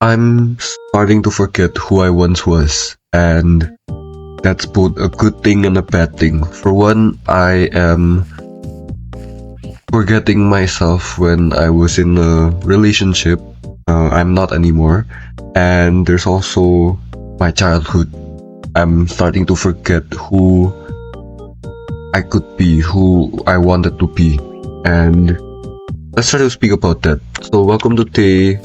I'm starting to forget who I once was, and that's both a good thing and a bad thing. For one, I am forgetting myself when I was in a relationship. I'm not anymore. And there's also my childhood. I'm starting to forget who I could be, who I wanted to be. And let's try to speak about that. So, welcome to day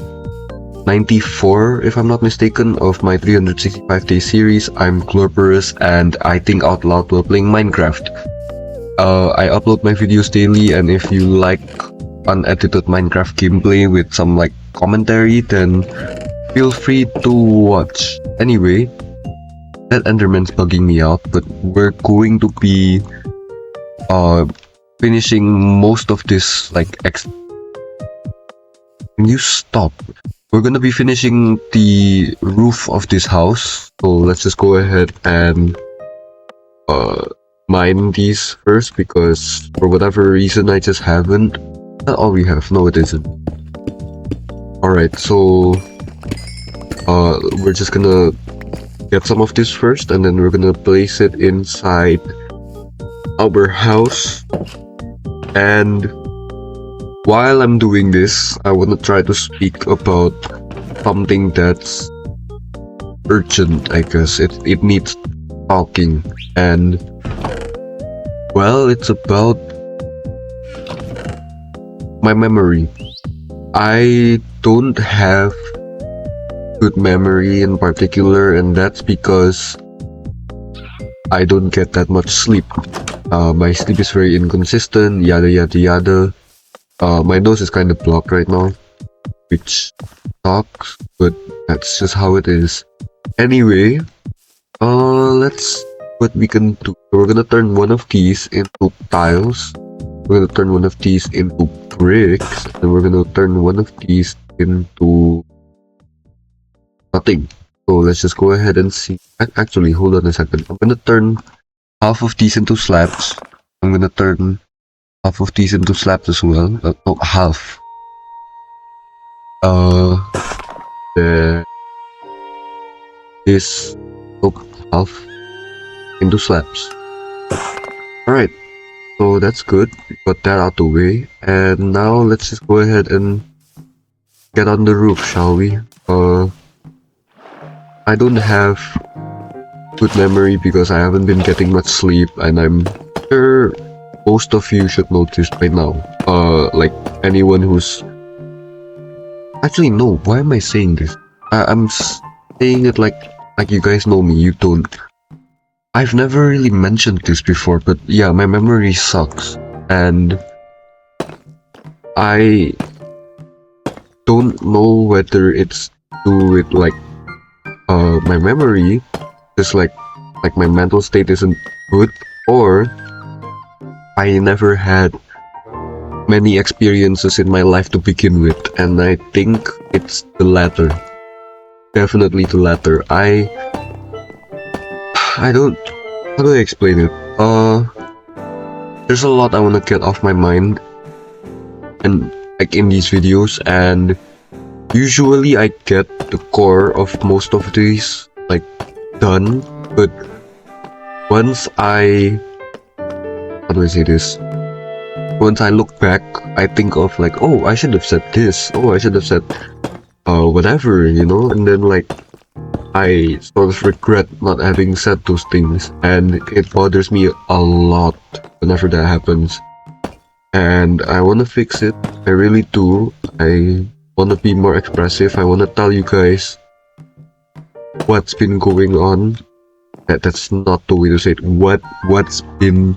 94, if I'm not mistaken, of my 365-day series. I'm Glorporous, and I think out loud while playing Minecraft. I upload my videos daily, and if you like unedited Minecraft gameplay with some commentary, then feel free to watch. Anyway, that Enderman's bugging me out, but we're going to be finishing most of this Can you stop? We're gonna be finishing the roof of this house, so let's just go ahead and mine these first, because for whatever reason I just haven't. Not all we have, no it isn't. Alright, so we're just gonna get some of this first, and then we're gonna place it inside our house. And while I'm doing this, I want to try to speak about something that's urgent, I guess. It needs talking, and well, it's about my memory. I don't have good memory in particular, and that's because I don't get that much sleep. My sleep is very inconsistent, yada yada yada. My nose is kind of blocked right now, which sucks, but that's just how it is. Anyway, let's what we can do. We're gonna turn one of these into tiles. We're gonna turn one of these into bricks, and we're gonna turn one of these into nothing. So let's just go ahead and see. Actually, hold on a second. I'm gonna turn half of these into slabs. I'm gonna turn half of these into slabs as well. No, half. There. This. Oh, half into slabs. Alright. So that's good. We got that out the way. And now let's just go ahead and get on the roof, shall we? I don't have good memory because I haven't been getting much sleep, and I'm sure most of you should know this by now. Like anyone who's actually no. Why am I saying this? I'm saying it like you guys know me. You don't. I've never really mentioned this before, but yeah, my memory sucks, and I don't know whether it's to do with my memory, just like my mental state isn't good, or I never had many experiences in my life to begin with, and I think it's the latter. Definitely the latter. I don't. How do I explain it? There's a lot I want to get off my mind, and in these videos, and usually I get the core of most of these done, but once I how do I say this? Once I look back, I think of oh, I should have said this. Oh, I should have said whatever, you know, and then I sort of regret not having said those things, and it bothers me a lot whenever that happens. And I want to fix it. I really do. I want to be more expressive. I want to tell you guys what's been going on. That's not the way to say it. What's been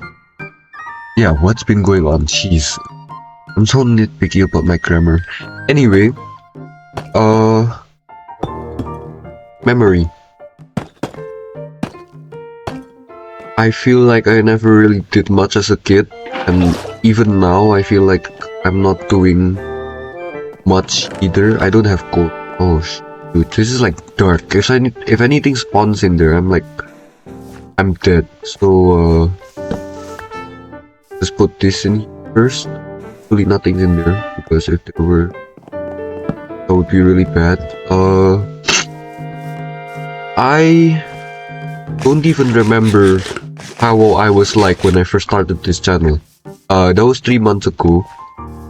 going on? Jeez, I'm so nitpicky about my grammar. Anyway, memory. I feel like I never really did much as a kid, and even now I feel like I'm not doing much either. I don't have gold. Oh shoot, this is dark. If anything spawns in there, I'm dead. So let's put this in first. Hopefully nothing's in there, because if there were That would be really bad. I don't even remember how I was like when I first started this channel. That was 3 months ago,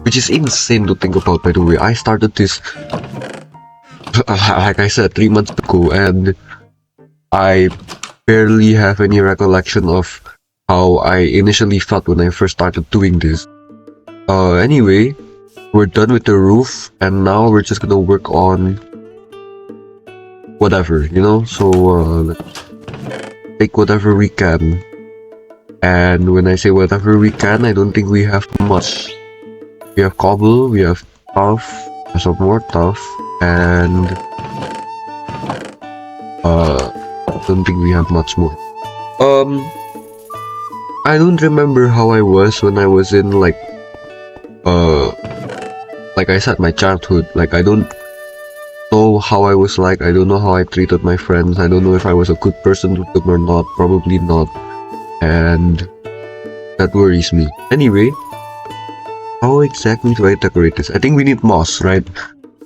which is insane to think about, by the way. I started this, like I said, 3 months ago, and I barely have any recollection of how I initially felt when I first started doing this. Anyway, we're done with the roof, and now we're just gonna work on whatever, you know? So, let's take whatever we can. And when I say whatever we can, I don't think we have much. We have cobble, we have tough, some more tough, and don't think we have much more. I don't remember how I was when I was in like I said, my childhood. Like, I don't know how I was like. I don't know how I treated my friends. I don't know if I was a good person to them or not. Probably not. And that worries me. Anyway, how exactly do I decorate this? I think we need moss, right?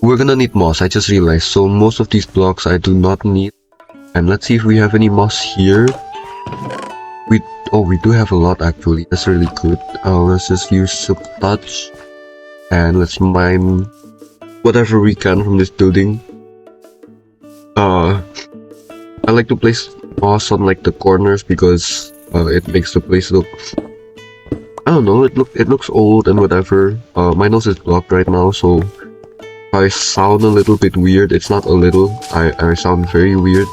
We're gonna need moss, I just realized. So most of these blocks I do not need. And let's see if we have any moss here. We do have a lot actually. That's really good. Let's just use some touch. And let's mine whatever we can from this building. I like to place moss on like the corners because it makes the place look, I don't know, it looks old and whatever. My nose is blocked right now, so if I sound a little bit weird, it's not a little. I sound very weird.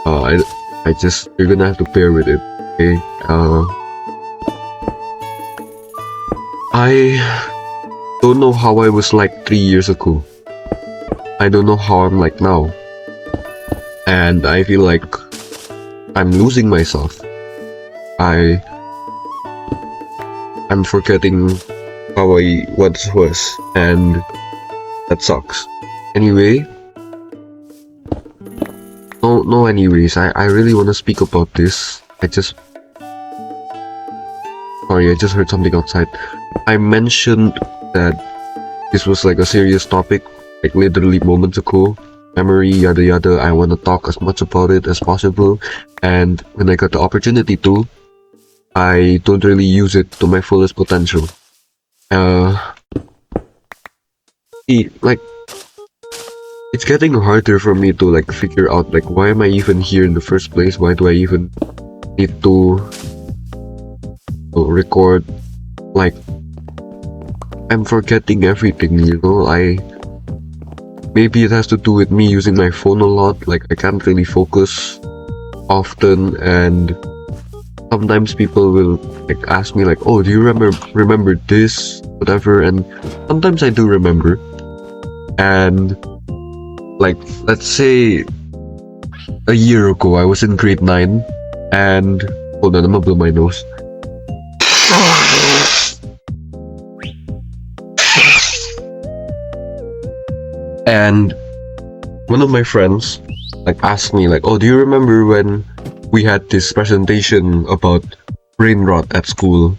You're gonna have to bear with it. Okay. I don't know how I was like 3 years ago. I don't know how I'm like now. And I feel like I'm losing myself. I'm forgetting how I once was, and that sucks. Anyway, no anyways, I really want to speak about this. Sorry, I just heard something outside. I mentioned that this was like a serious topic, like literally moments ago. Memory, yada yada. I want to talk as much about it as possible, and when I got the opportunity to, I don't really use it to my fullest potential. Like, it's getting harder for me to like figure out like why am I even here in the first place? Why do I even need to record? Like, I'm forgetting everything, you know. Maybe it has to do with me using my phone a lot. Like, I can't really focus often, and sometimes people will like ask me like, oh, do you remember this, whatever, and sometimes I do remember. And like, let's say a year ago I was in grade 9, and hold on, I'm gonna blow my nose. And one of my friends like asked me like, oh, do you remember when we had this presentation about brain rot at school?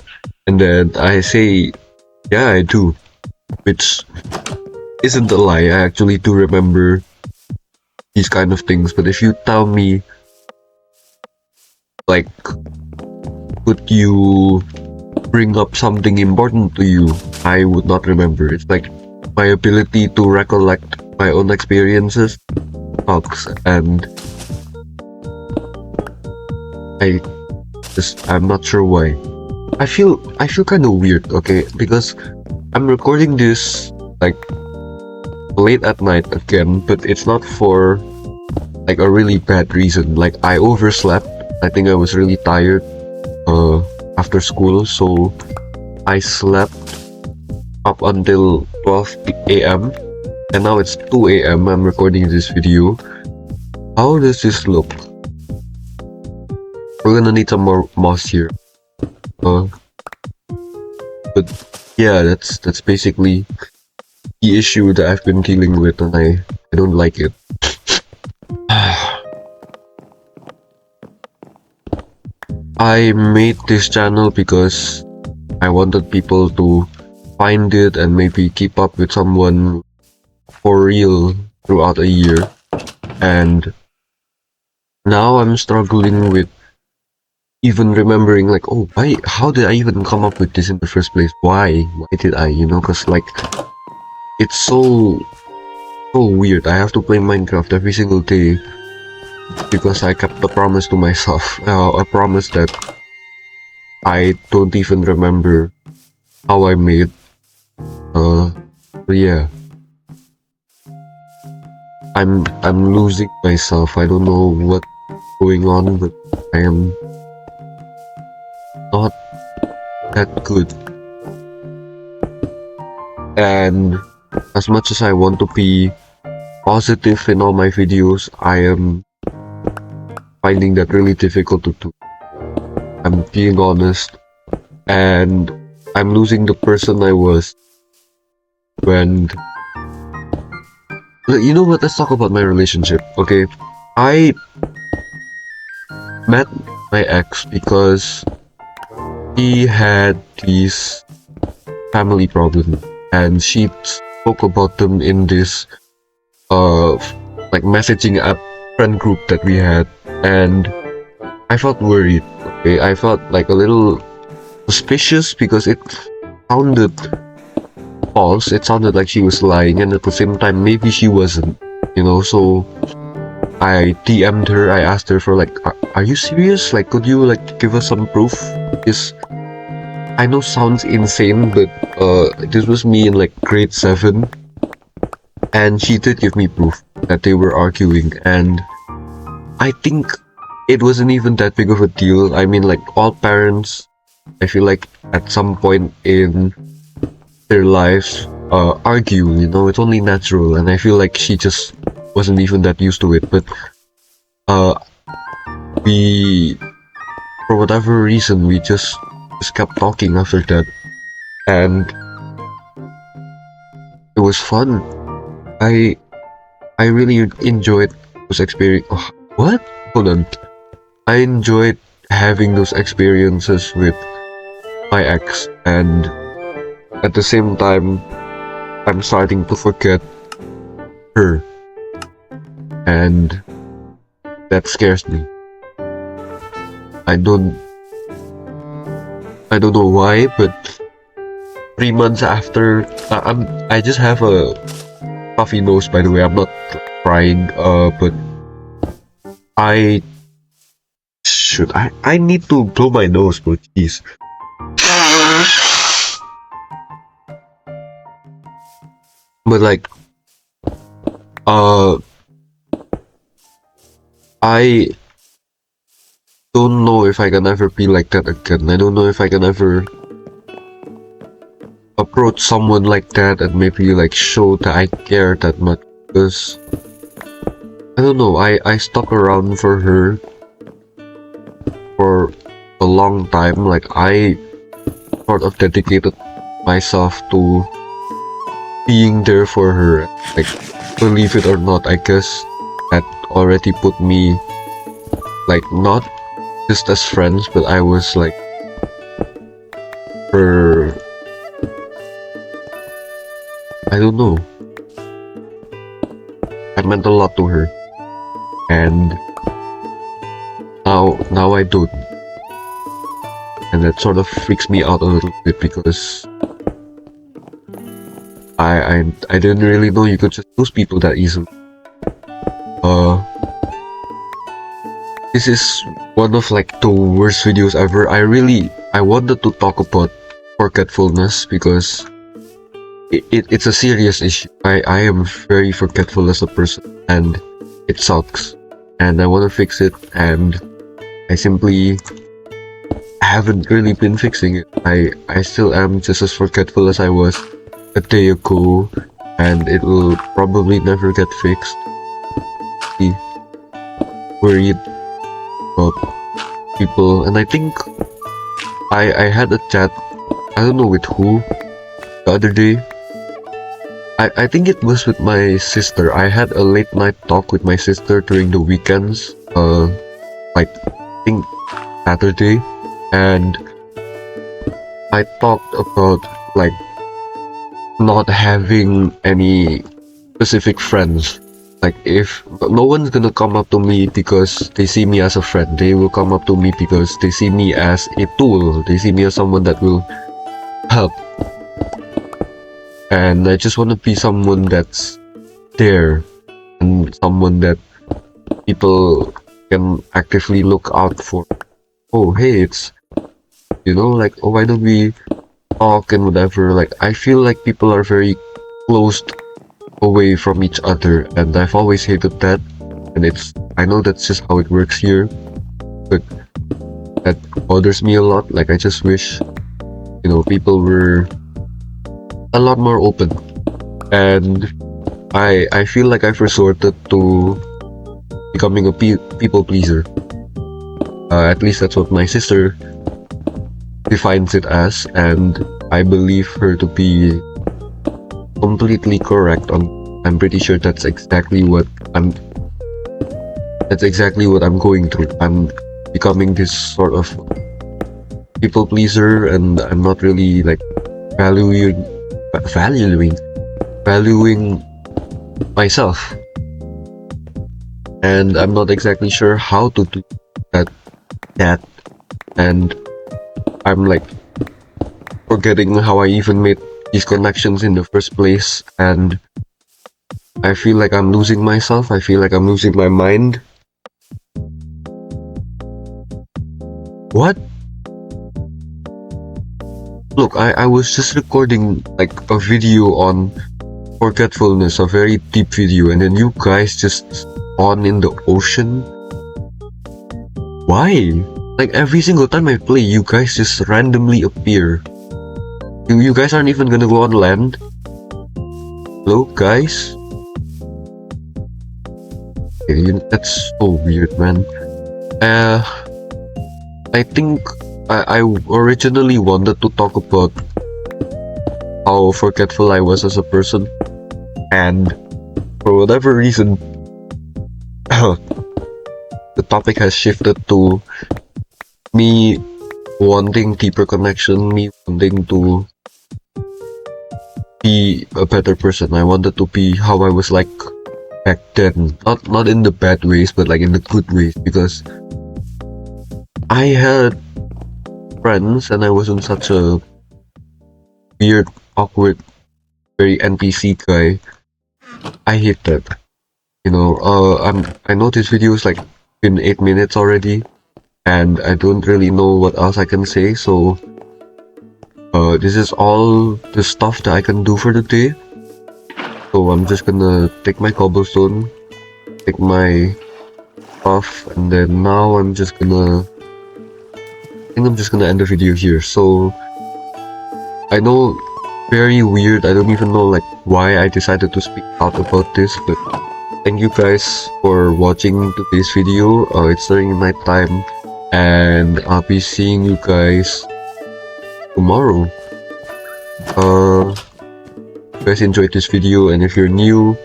And then I say, yeah, I do, which isn't a lie. I actually do remember these kind of things. But if you tell me like, could you bring up something important to you, I would not remember. It's like my ability to recollect my own experiences sucks, and I'm not sure why. I feel kind of weird, okay, because I'm recording this like late at night again, but it's not for like a really bad reason. Like, I overslept. I think I was really tired after school, so I slept up until 12 a.m. and now it's 2 a.m. I'm recording this video. How does this look? We're gonna need some more moss here. But yeah, that's basically the issue that I've been dealing with, and I don't like it. I made this channel because I wanted people to find it and maybe keep up with someone for real throughout a year, and now I'm struggling with even remembering like, oh, why, how did I even come up with this in the first place? Why did I, because like it's so weird. I have to play Minecraft every single day because I kept a promise to myself, a promise that I don't even remember how I made. But yeah, I'm losing myself. I don't know what's going on, but I am not that good. And as much as I want to be positive in all my videos, I am finding that really difficult to do. I'm being honest, and I'm losing the person I was when. You know what? Let's talk about my relationship. Okay, I met my ex because he had these family problems, and she spoke about them in this like messaging app friend group that we had, and I felt worried. Okay, I felt like a little suspicious because it sounded false. It sounded like she was lying, and at the same time, maybe she wasn't. So I DM'd her. I asked her for like, are you serious? Like, could you like give us some proof? This I know sounds insane, but this was me in like grade 7, and she did give me proof that they were arguing, and I think it wasn't even that big of a deal. I mean, like all parents, I feel like at some point in their lives argue. It's only natural, and I feel like she just wasn't even that used to it. But we, for whatever reason, we just kept talking after that, and it was fun. I really enjoyed those experience. Oh, what? Hold on. I enjoyed having those experiences with my ex, and at the same time, I'm starting to forget her, and that scares me. I don't know why, but 3 months after, I just have a puffy nose. By the way, I'm not crying. But I need to blow my nose, bro. Jeez. But like, I don't know if I can ever be like that again. I don't know if I can ever approach someone like that and maybe like show that I care that much, because I don't know, I stuck around for her for a long time. Like I sort of dedicated myself to being there for her. Like, believe it or not, I guess that already put me like not just as friends, but I was like her, I don't know, I meant a lot to her, and now I don't, and that sort of freaks me out a little bit because I didn't really know you could just lose people that easily. This is one of like the worst videos ever. I wanted to talk about forgetfulness because it's a serious issue. I am very forgetful as a person, and it sucks, and I want to fix it, and I simply haven't really been fixing it. I still am just as forgetful as I was a day ago, and it will probably never get fixed. Be worried about people, and I think I had a chat, I don't know with who, the other day. I think it was with my sister. I had a late night talk with my sister during the weekends, like I think Saturday, and I talked about like not having any specific friends. Like if no one's gonna come up to me because they see me as a friend, they will come up to me because they see me as a tool. They see me as someone that will help. And I just want to be someone that's there and someone that people can actively look out for. Oh, hey, it's, like, oh, why don't we talk and whatever. Like, I feel like people are very closed away from each other, and I've always hated that. And I know that's just how it works here, but that bothers me a lot. Like, I just wish, people were a lot more open. And I feel like I've resorted to becoming a people pleaser. At least that's what my sister defines it as, and I believe her to be completely correct. I'm pretty sure that's exactly what I'm going through. I'm becoming this sort of people pleaser, and I'm not really like valuing myself, and I'm not exactly sure how to do that and I'm like forgetting how I even made these connections in the first place, and I feel like I'm losing myself. I feel like I'm losing my mind. What? Look, I was just recording like a video on forgetfulness, a very deep video, and then you guys just spawn in the ocean? Why? Like every single time I play, you guys just randomly appear. You guys aren't even gonna go on land? Hello, guys? Okay, that's so weird, man. I think I originally wanted to talk about how forgetful I was as a person, and for whatever reason, the topic has shifted to me wanting deeper connection, me wanting to be a better person. I wanted to be how I was like back then. Not in the bad ways, but like in the good ways, because I had friends and I wasn't such a weird, awkward, very NPC guy. I hate that. I know this video is like been 8 minutes already, and I don't really know what else I can say, so this is all the stuff that I can do for the day. So I'm just gonna take my cobblestone, take my stuff, and then now I think I'm just gonna end the video here. So I know, very weird, I don't even know like why I decided to speak out about this, but thank you guys for watching today's video. It's during night time, and I'll be seeing you guys tomorrow. If you guys enjoyed this video, and if you're new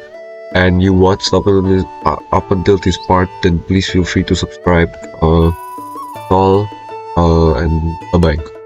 and you watched up until this part, then please feel free to subscribe. All, and bye bye.